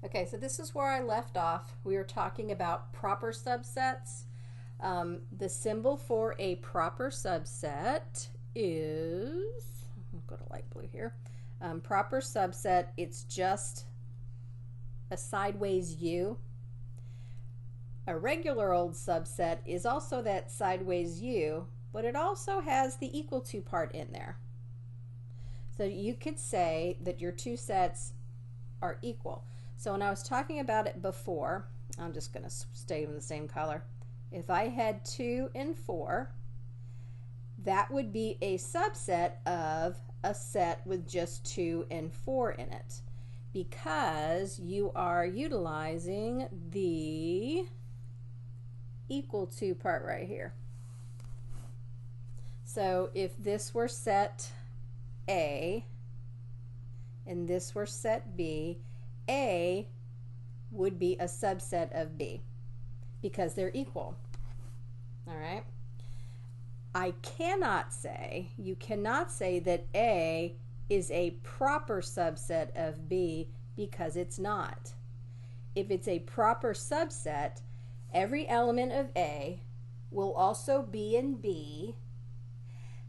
Okay, so this is where I left off. We were talking about proper subsets. The symbol for a proper subset is, I'll go to light blue here. Proper subset, it's just a sideways U. A regular old subset is also that sideways U, but it also has the equal to part in there. So you could say that your two sets are equal. So when I was talking about it before, I'm just going to stay in the same color. If I had 2 and 4, that would be a subset of a set with just 2 and 4 in it, because you are utilizing the equal to part right here. So if this were set A and this were set B, A would be a subset of B because they're equal. All right. You cannot say that A is a proper subset of B because it's not. If it's a proper subset, every element of A will also be in B.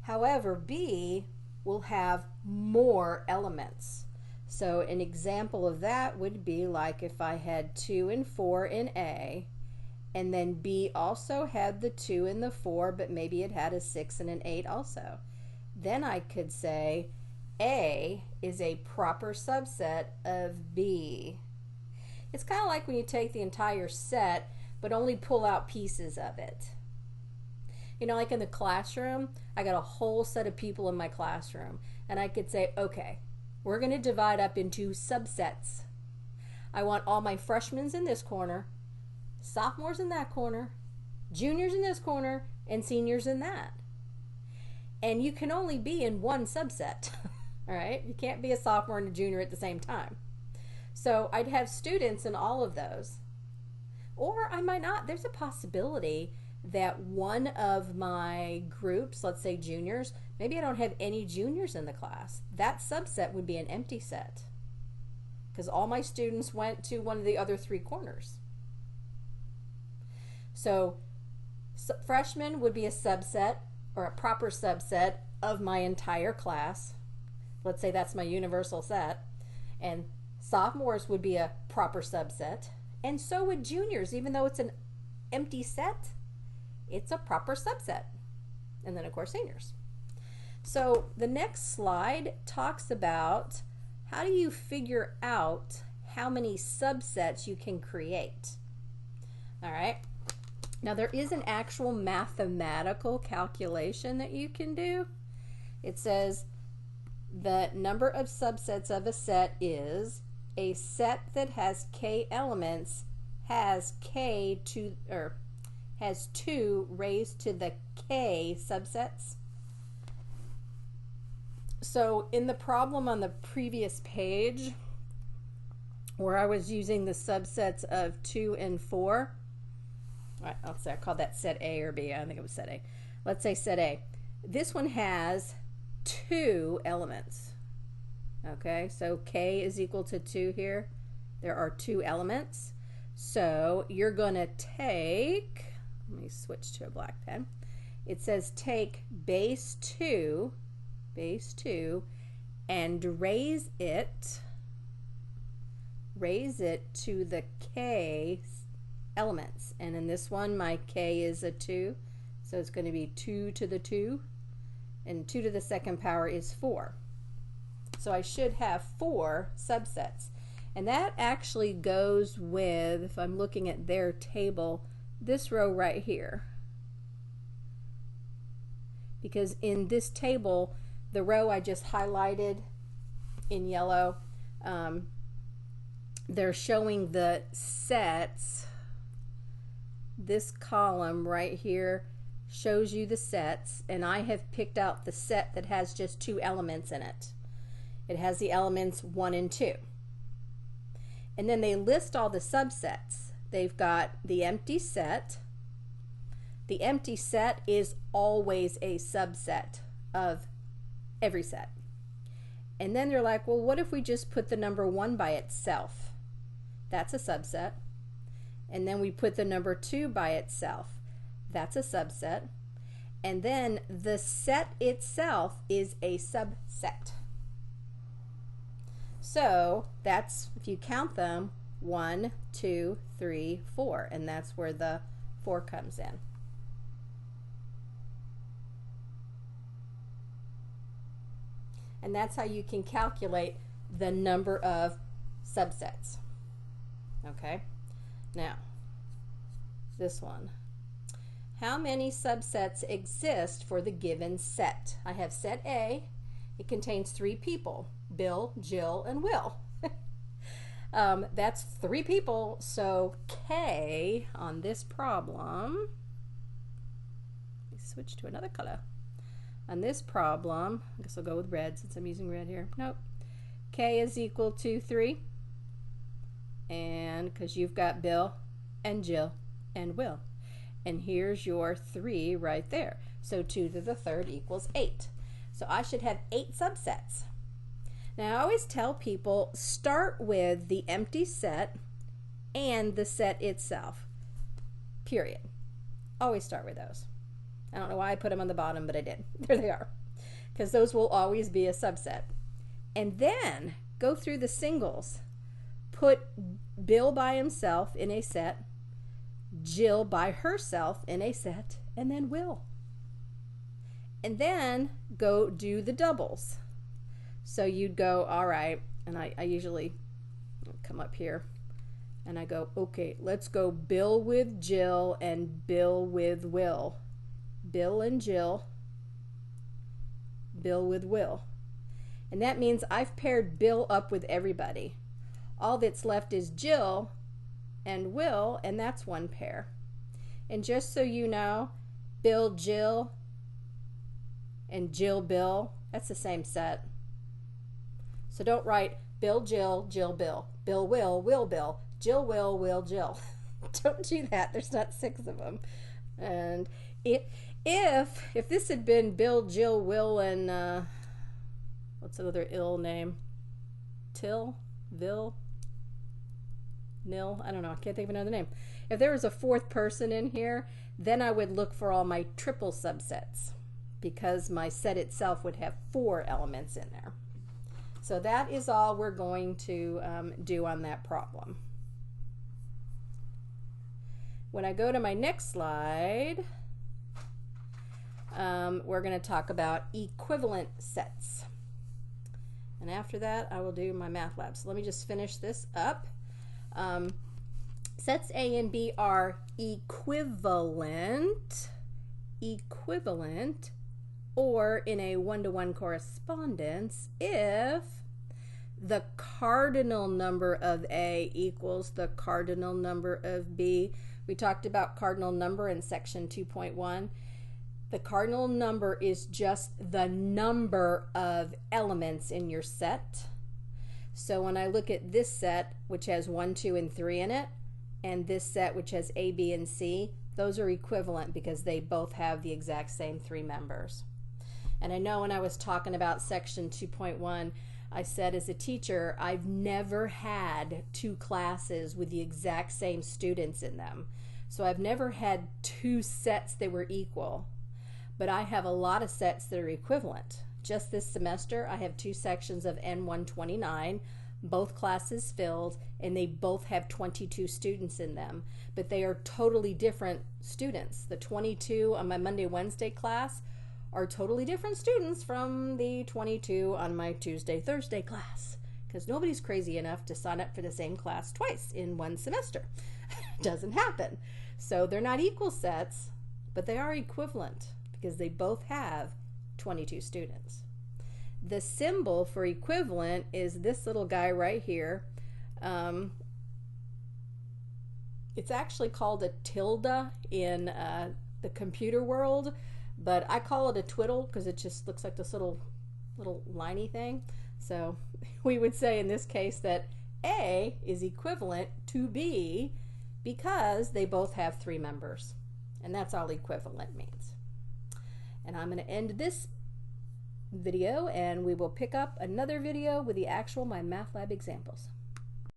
However, B will have more elements. So an example of that would be like if I had 2 and 4 in A, and then B also had the 2 and the 4, but maybe it had a 6 and an 8 also. Then I could say A is a proper subset of B. It's kind of like when you take the entire set but only pull out pieces of it. You know, like in the classroom, I got a whole set of people in my classroom, and I could say, okay, we're going to divide up into subsets. I want all my freshmen in this corner, sophomores in that corner, juniors in this corner, and seniors in that. And you can only be in one subset, all right? You can't be a sophomore and a junior at the same time. So I'd have students in all of those. Or I might not. There's a possibility that one of my groups, let's say juniors, maybe I don't have any juniors in the class. That subset would be an empty set because all my students went to one of the other 3 corners. So freshmen would be a subset or a proper subset of my entire class. Let's say that's my universal set. And sophomores would be a proper subset. And so would juniors. Even though it's an empty set, it's a proper subset. And then, of course, seniors. So the next slide talks about how do you figure out how many subsets you can create. All right. Now, there is an actual mathematical calculation that you can do. It says the number of subsets of a set is a set that has k elements has 2 raised to the k subsets. So in the problem on the previous page where I was using the subsets of 2 and 4, let's say I called that set A or B. I think it was set A. Let's say set A. This one has 2 elements. Okay, so K is equal to 2 here. There are 2 elements. So you're going to take, let me switch to a black pen. It says take base 2, and raise it to the K elements. And in this one, my K is a 2. So it's going to be 2 to the 2. And 2 to the second power is 4. So I should have 4 subsets. And that actually goes with, if I'm looking at their table, this row right here. Because in this table, the row I just highlighted in yellow, they're showing the sets. This column right here shows you the sets, and I have picked out the set that has just 2 elements in it. It has the elements 1 and 2. And then they list all the subsets. They've got the empty set. The empty set is always a subset of every set. And then they're like, well, what if we just put the number 1 by itself? That's a subset. And then we put the number 2 by itself. That's a subset. And then the set itself is a subset. So that's, if you count them, 1, 2, 3, 4, and that's where the 4 comes in. And that's how you can calculate the number of subsets. Okay? Now, this one. How many subsets exist for the given set? I have set A. It contains 3 people, Bill, Jill, and Will. That's 3 people, so K on this problem, let me switch to another color. On this problem, I guess I'll go with red since I'm using red here. Nope. K is equal to 3. And because you've got Bill and Jill and Will. And here's your 3 right there. So 2 to the 3rd equals 8. So I should have 8 subsets. Now I always tell people, start with the empty set and the set itself. Period. Always start with those. I don't know why I put them on the bottom, but I did. There they are. Because those will always be a subset. And then go through the singles. Put Bill by himself in a set, Jill by herself in a set, and then Will. And then go do the doubles. So you'd go, all right, and I usually come up here and I go, okay, let's go Bill with Jill and Bill with Will. Bill and Jill, Bill with Will. And that means I've paired Bill up with everybody. All that's left is Jill and Will, and that's 1 pair. And just so you know, Bill, Jill, and Jill, Bill, that's the same set. So don't write Bill, Jill, Jill, Bill, Bill, Will, Bill, Jill, Will, Jill. Don't do that. There's not 6 of them. And if this had been Bill, Jill, Will, and what's another ill name? Till? Vil? Nil? I don't know. I can't think of another name. If there was a 4th person in here, then I would look for all my triple subsets because my set itself would have 4 elements in there. So that is all we're going to do on that problem. When I go to my next slide, we're going to talk about equivalent sets. And after that, I will do my math lab. So let me just finish this up. Sets A and B are equivalent, or in a one-to-one correspondence if the cardinal number of A equals the cardinal number of B. We talked about cardinal number in section 2.1. The cardinal number is just the number of elements in your set. So when I look at this set, which has 1, 2, and 3 in it, and this set, which has A, B, and C, those are equivalent because they both have the exact same 3 members. And I know when I was talking about section 2.1, I said as a teacher, I've never had 2 classes with the exact same students in them. So I've never had 2 sets that were equal, but I have a lot of sets that are equivalent. Just this semester, I have 2 sections of M129, both classes filled, and they both have 22 students in them, but they are totally different students. The 22 on my Monday, Wednesday class are totally different students from the 22 on my Tuesday, Thursday class, because nobody's crazy enough to sign up for the same class twice in one semester. Doesn't happen. So they're not equal sets, but they are equivalent because they both have 22 students. The symbol for equivalent is this little guy right here. It's actually called a tilde in the computer world, but I call it a twiddle because it just looks like this little liney thing. So we would say in this case that A is equivalent to B because they both have 3 members, and that's all equivalent means. And I'm going to end this video, and we will pick up another video with the actual My Math Lab examples.